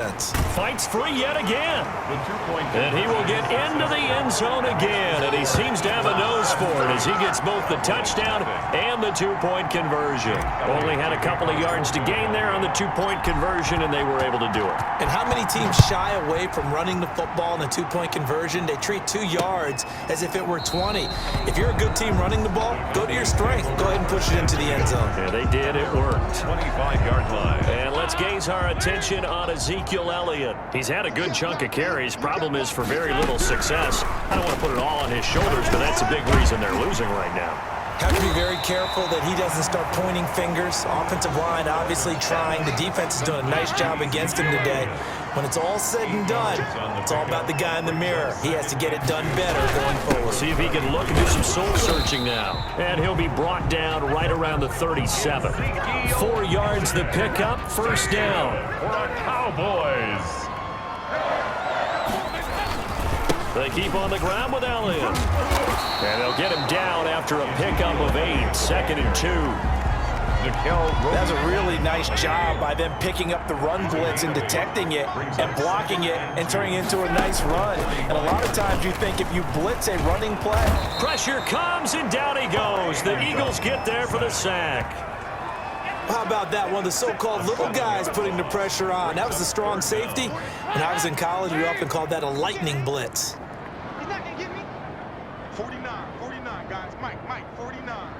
Fights free yet again. And he will get into the end zone again. And he seems to have a nose for it as he gets both the touchdown and the two-point conversion. Only had a couple of yards to gain there on the two-point conversion, and they were able to do it. And how many teams shy away from running the football in a two-point conversion? They treat 2 yards as if it were 20. If you're a good team running the ball, go to your strength. Go ahead and push it into the end zone. Yeah, they did. It worked. 25-yard line. And let's gaze our attention on Ezekiel Elliott. He's had a good chunk of carries. Problem is for very little success. I don't want to put it all on his shoulders, but that's a big reason they're losing right now. Have to be very careful that he doesn't start pointing fingers. Offensive line obviously trying. The defense is doing a nice job against him today. When it's all said and done, it's all about the guy in the mirror. He has to get it done better going forward. See if he can look and do some soul searching now. And he'll be brought down right around the 37. 4 yards the pickup, first down. For the Cowboys. They keep on the ground with Elliott. And they'll get him down after a pickup of 8, 2nd and 2. That's a really nice job by them picking up the run blitz and detecting it and blocking it and turning it into a nice run. And a lot of times you think if you blitz a running play. Pressure comes and down he goes. The Eagles get there for the sack. How about that? One of the so-called little guys putting the pressure on. That was the strong safety. When I was in college, we often called that a lightning blitz. He's not going to get me. 49, guys. Mike, 49.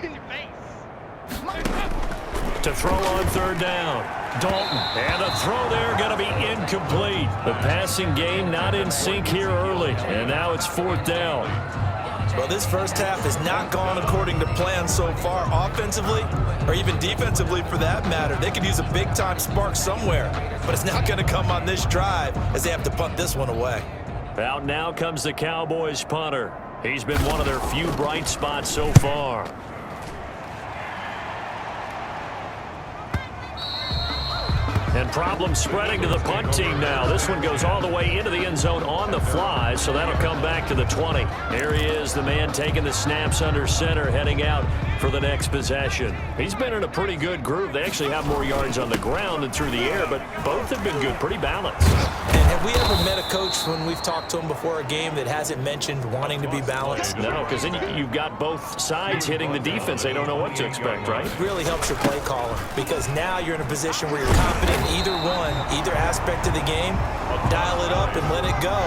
In your face. To throw on third down. Dalton. And a throw there going to be incomplete. The passing game not in sync here early. And now it's 4th down. Well, this first half has not gone according to plan so far, offensively or even defensively for that matter. They could use a big-time spark somewhere, but it's not going to come on this drive as they have to punt this one away. Out now comes the Cowboys punter. He's been one of their few bright spots so far. And problems spreading to the punt team now. This one goes all the way into the end zone on the fly, so that'll come back to the 20. Here he is, the man taking the snaps under center, heading out for the next possession. He's been in a pretty good groove. They actually have more yards on the ground than through the air, but both have been good, pretty balanced. And have we ever met a coach when we've talked to him before a game that hasn't mentioned wanting to be balanced? No, because then you've got both sides hitting the defense. They don't know what to expect, right? It really helps your play caller because now you're in a position where you're confident in either aspect of the game. Dial it up and let it go.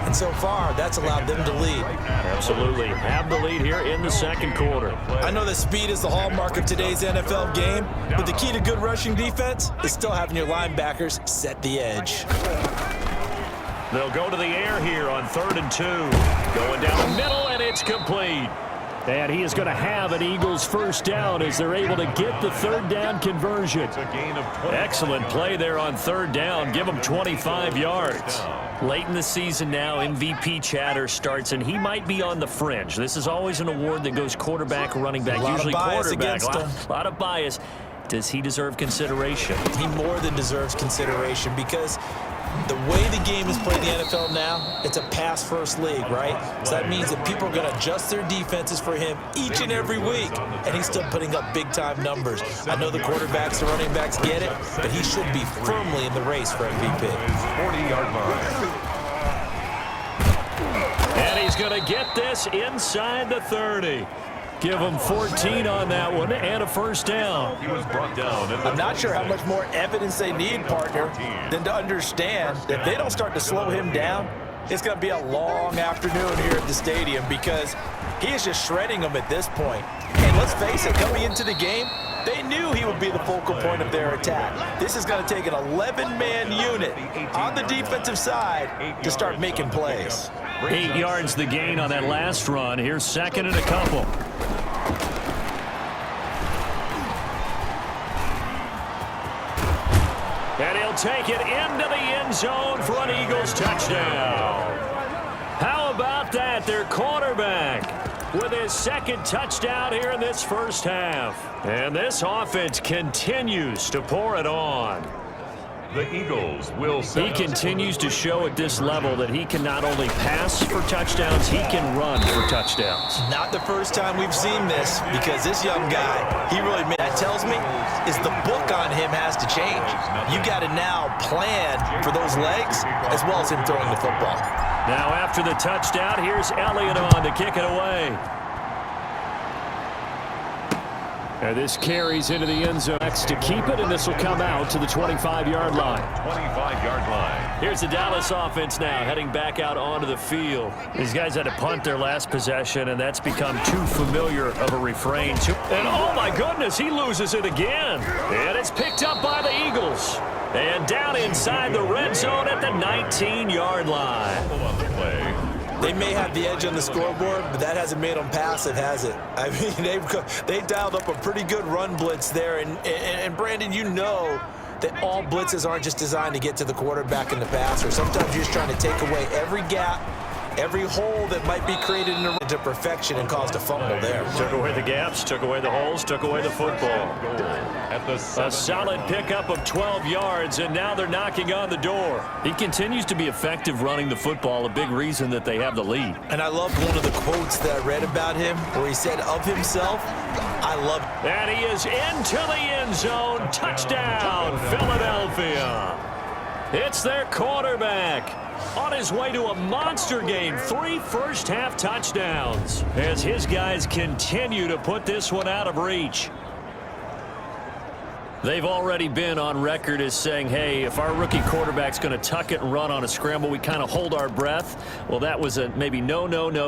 And so far, that's allowed them to lead. Absolutely. Have the lead here in the second quarter. I know that speed is the hallmark of today's NFL game, but the key to good rushing defense is still having your linebackers set the edge. They'll go to the air here on 3rd and 2. Going down the middle, and it's complete. And he is going to have an Eagles first down as they're able to get the 3rd down conversion. Excellent play there on 3rd down. Give him 25 yards. Late in the season now, MVP chatter starts, and he might be on the fringe. This is always an award that goes quarterback, running back, usually quarterback. A lot of bias. Does he deserve consideration? He more than deserves consideration because the way the game is played in the NFL now, it's a pass-first league, right? So that means that people are going to adjust their defenses for him each and every week, and he's still putting up big-time numbers. I know the quarterbacks, the running backs get it, but he should be firmly in the race for MVP. 40-yard line. And he's going to get this inside the 30. Give him 14 on that one and a first down. He was brought down. I'm not sure how much more evidence they need, partner, than to understand that if they don't start to slow him down, it's going to be a long afternoon here at the stadium because he is just shredding them at this point. And let's face it, coming into the game, they knew he would be the focal point of their attack. This is going to take an 11-man unit on the defensive side to start making plays. 8 yards the gain on that last run. Here's 2nd and a couple. And he'll take it into the end zone for an Eagles touchdown. How about that? Their quarterback with his 2nd touchdown here in this first half. And this offense continues to pour it on. The Eagles will set He continues to show at this level that he can not only pass for touchdowns, he can run for touchdowns. Not the first time we've seen this, because this young guy, he really made that tells me is the book on him has to change. You got to now plan for those legs as well as him throwing the football. Now after the touchdown, here's Elliott on to kick it away. And this carries into the end zone next to keep it, and this will come out to the 25-yard line. 25-yard line. Here's the Dallas offense now heading back out onto the field. These guys had to punt their last possession, and that's become too familiar of a refrain. And oh my goodness, he loses it again. And it's picked up by the Eagles. And down inside the red zone at the 19-yard line. On the play. They may have the edge on the scoreboard, but that hasn't made them passive, has it? I mean, they dialed up a pretty good run blitz there. And Brandon, you know that all blitzes aren't just designed to get to the quarterback in the passer. Sometimes you're just trying to take away every gap, every hole that might be created in to perfection and caused a fumble there. Took away the gaps, took away the holes, took away the football. At the A solid pickup of 12 yards, and now they're knocking on the door. He continues to be effective running the football, a big reason that they have the lead. And I love one of the quotes that I read about him where he said of himself, I love it. And he is into the end zone. Touchdown, Philadelphia. It's their quarterback. On his way to a monster game, 3 first-half touchdowns as his guys continue to put this one out of reach. They've already been on record as saying, hey, if our rookie quarterback's going to tuck it and run on a scramble, we kind of hold our breath. Well, that was a maybe no,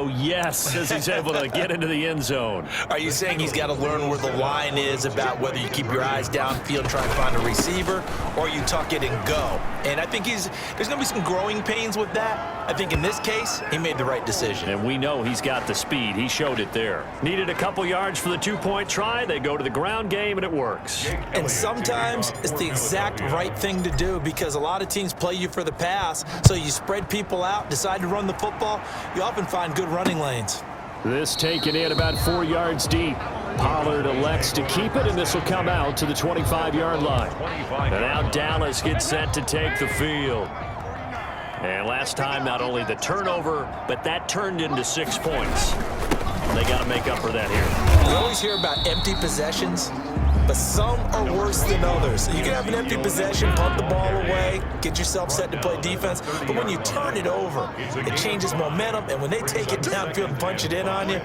yes, as he's able to get into the end zone. Are you saying he's got to learn where the line is about whether you keep your eyes downfield and try to find a receiver or you tuck it and go? And I think there's going to be some growing pains with that. I think in this case, he made the right decision. And we know he's got the speed. He showed it there. Needed a couple yards for the 2-point try. They go to the ground game, and it works. And sometimes it's the exact right thing to do because a lot of teams play you for the pass, so you spread people out, decide to run the football. You often find good running lanes. This taken in about 4 yards deep. Pollard elects to keep it, and this will come out to the 25-yard line. And now Dallas gets set to take the field. And last time, not only the turnover, but that turned into 6 points. They got to make up for that here. We always hear about empty possessions, but some are worse than others. You can have an empty possession, punt the ball away, get yourself set to play defense, but when you turn it over, it changes momentum, and when they take it downfield and punch it in on you,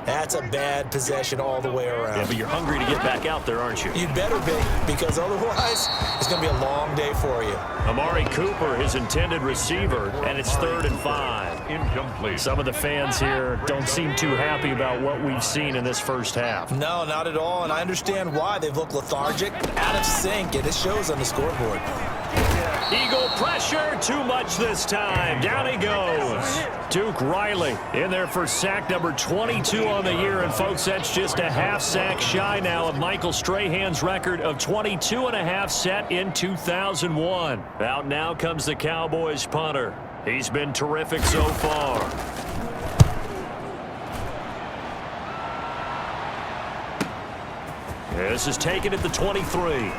that's a bad possession all the way around. Yeah, but you're hungry to get back out there, aren't you? You'd better be, because otherwise, it's going to be a long day for you. Amari Cooper, his intended receiver, and it's 3rd and 5. Incomplete. Some of the fans here don't seem too happy about what we've seen in this first half. No, not at all, and I understand why. They've looked lethargic, out of sync, and it shows on the scoreboard. Eagle pressure, too much this time. Down he goes. Duke Riley in there for sack number 22 on the year. And, folks, that's just a half sack shy now of Michael Strahan's record of 22 and a half set in 2001. Out now comes the Cowboys punter. He's been terrific so far. This is taken at the 23.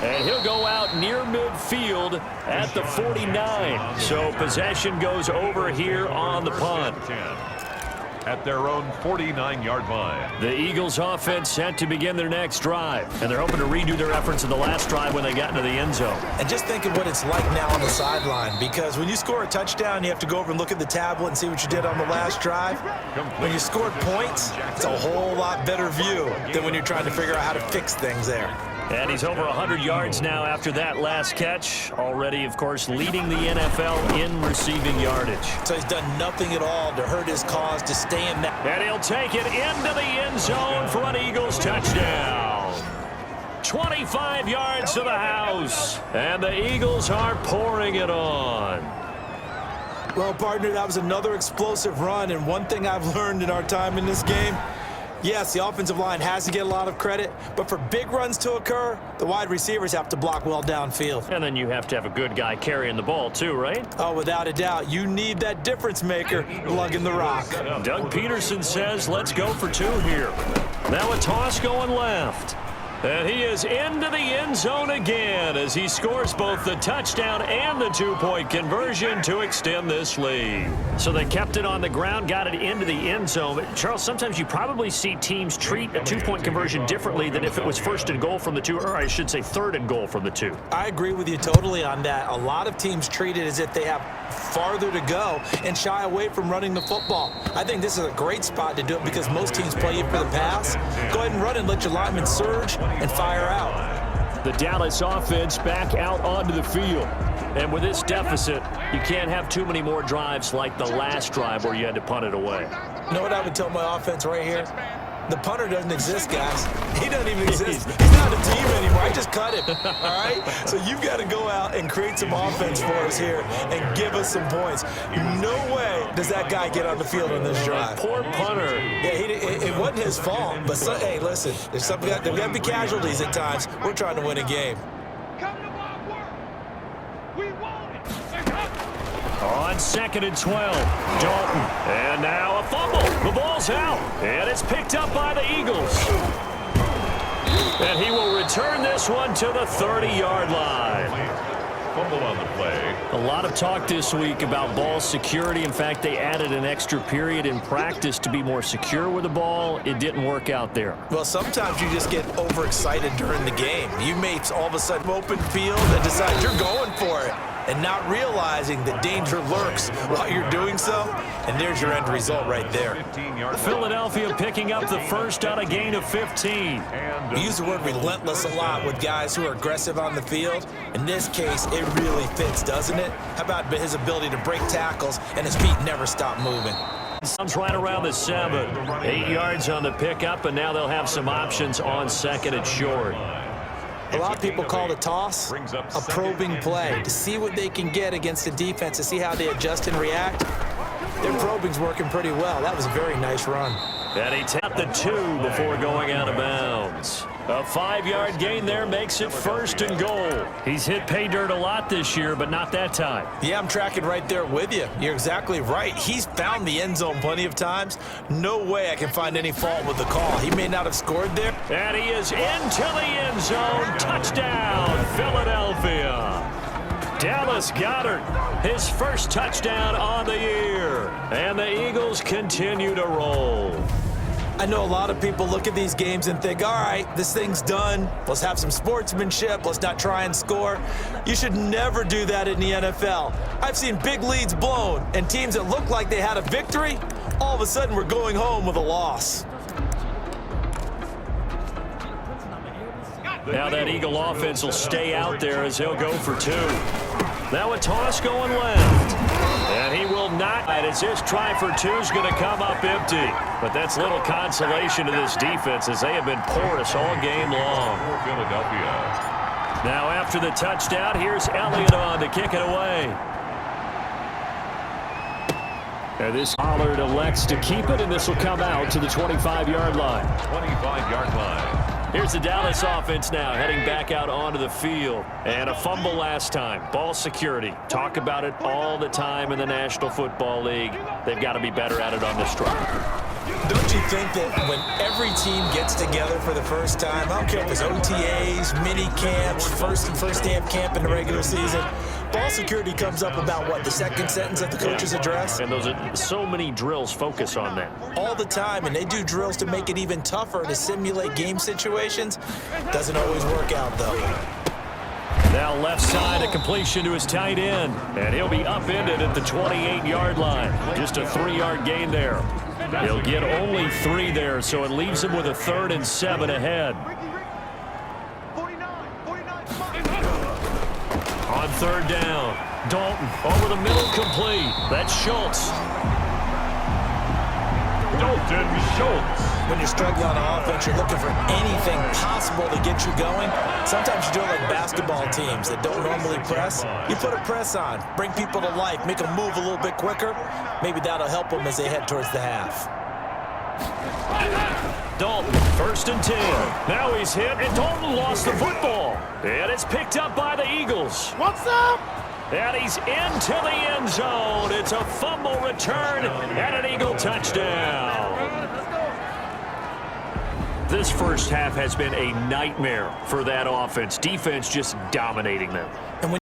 And he'll go out near midfield at the 49. So possession goes over here on the punt. At their own 49-yard line. The Eagles offense set to begin their next drive. And they're hoping to redo their efforts in the last drive when they got into the end zone. And just think of what it's like now on the sideline, because when you score a touchdown, you have to go over and look at the tablet and see what you did on the last drive. When you scored points, it's a whole lot better view than when you're trying to figure out how to fix things there. And he's over 100 yards now after that last catch. Already, of course, leading the NFL in receiving yardage. So he's done nothing at all to hurt his cause to stay in that. And he'll take it into the end zone for an Eagles touchdown. 25 yards to the house. And the Eagles are pouring it on. Well, partner, that was another explosive run. And one thing I've learned in our time in this game, yes, the offensive line has to get a lot of credit, but for big runs to occur, the wide receivers have to block well downfield. And then you have to have a good guy carrying the ball too, right? Oh, without a doubt. You need that difference maker lugging the rock. Doug Peterson says, let's go for 2 here. Now a toss going left. And he is into the end zone again as he scores both the touchdown and the two-point conversion to extend this lead. So they kept it on the ground, got it into the end zone. But Charles, sometimes you probably see teams treat a two-point conversion differently than if it was first and goal from the two, or I should say third and goal from the two. I agree with you totally on that. A lot of teams treat it as if they have farther to go and shy away from running the football. I think this is a great spot to do it because most teams play you for the pass. Go ahead and run and let your linemen surge and fire out. The Dallas offense back out onto the field. And with this deficit, you can't have too many more drives like the last drive where you had to punt it away. You know what I would tell my offense right here? The punter doesn't exist, guys. He doesn't even exist. He's not a team anymore. I just cut him, all right? So you've got to go out and create some offense for us here and give us some points. No way does that guy get on the field on this drive. Poor punter. Yeah, it wasn't his fault. But, hey, listen, there's got to be casualties at times. We're trying to win a game. On 2nd and 12, Dalton. And now a fumble. The ball's out. And it's picked up by the Eagles. And he will return this one to the 30-yard line. Fumble on the play. A lot of talk this week about ball security. In fact, they added an extra period in practice to be more secure with the ball. It didn't work out there. Well, sometimes you just get overexcited during the game. You may all of a sudden open field and decide you're going for it, and not realizing the danger lurks while you're doing so, and there's your end result right there. Philadelphia picking up the first on a gain of 15. We use the word relentless a lot with guys who are aggressive on the field. In this case, it really fits, doesn't it? How about his ability to break tackles and his feet never stop moving? Sounds right around the 7. 8 yards on the pickup, and now they'll have some options on 2nd and short. A lot of people call the toss a probing play to see what they can get against the defense, to see how they adjust and react. Their probing's working pretty well. That was a very nice run. And he tapped the 2 before going out of bounds. A 5-yard gain there makes it 1st and goal. He's hit pay dirt a lot this year, but not that time. Yeah, I'm tracking right there with you. You're exactly right. He's found the end zone plenty of times. No way I can find any fault with the call. He may not have scored there. And he is into the end zone. Touchdown, Philadelphia. Dallas Goedert, his first touchdown on the year. And the Eagles continue to roll. I know a lot of people look at these games and think, all right, this thing's done. Let's have some sportsmanship. Let's not try and score. You should never do that in the NFL. I've seen big leads blown, and teams that looked like they had a victory, all of a sudden we're going home with a loss. Now that Eagle offense will stay out there as he'll go for 2. Now a toss going left. And he will not. As his try for 2 is going to come up empty. But that's little consolation to this defense as they have been porous all game long. Philadelphia. Now after the touchdown, here's Elliott on to kick it away. And this Pollard elects to keep it, and this will come out to the 25-yard line. 25-yard line. Here's the Dallas offense now heading back out onto the field. And a fumble last time. Ball security. Talk about it all the time in the National Football League. They've got to be better at it on this drive. Don't you think that when every team gets together for the first time, I don't care if it's OTAs, mini camps, first day of camp in the regular season, ball security comes up about what, the second sentence of the coach's address? And those are so many drills focus on that. All the time, and they do drills to make it even tougher to simulate game situations. Doesn't always work out, though. Now left side, a completion to his tight end. And he'll be upended at the 28-yard line. Just a 3-yard gain there. He'll get only 3 there, so it leaves him with a 3rd and 7 ahead. On 3rd down, Dalton over the middle, complete. That's Schultz. Dalton Schultz. When you're struggling on offense, you're looking for anything possible to get you going. Sometimes you do it like basketball teams that don't normally press. You put a press on, bring people to life, make them move a little bit quicker. Maybe that'll help them as they head towards the half. Dalton, 1st and 10. Now he's hit, and Dalton lost the football. And it's picked up by the Eagles. What's up? And he's into the end zone. It's a fumble return and an Eagle touchdown. This first half has been a nightmare for that offense. Defense just dominating them.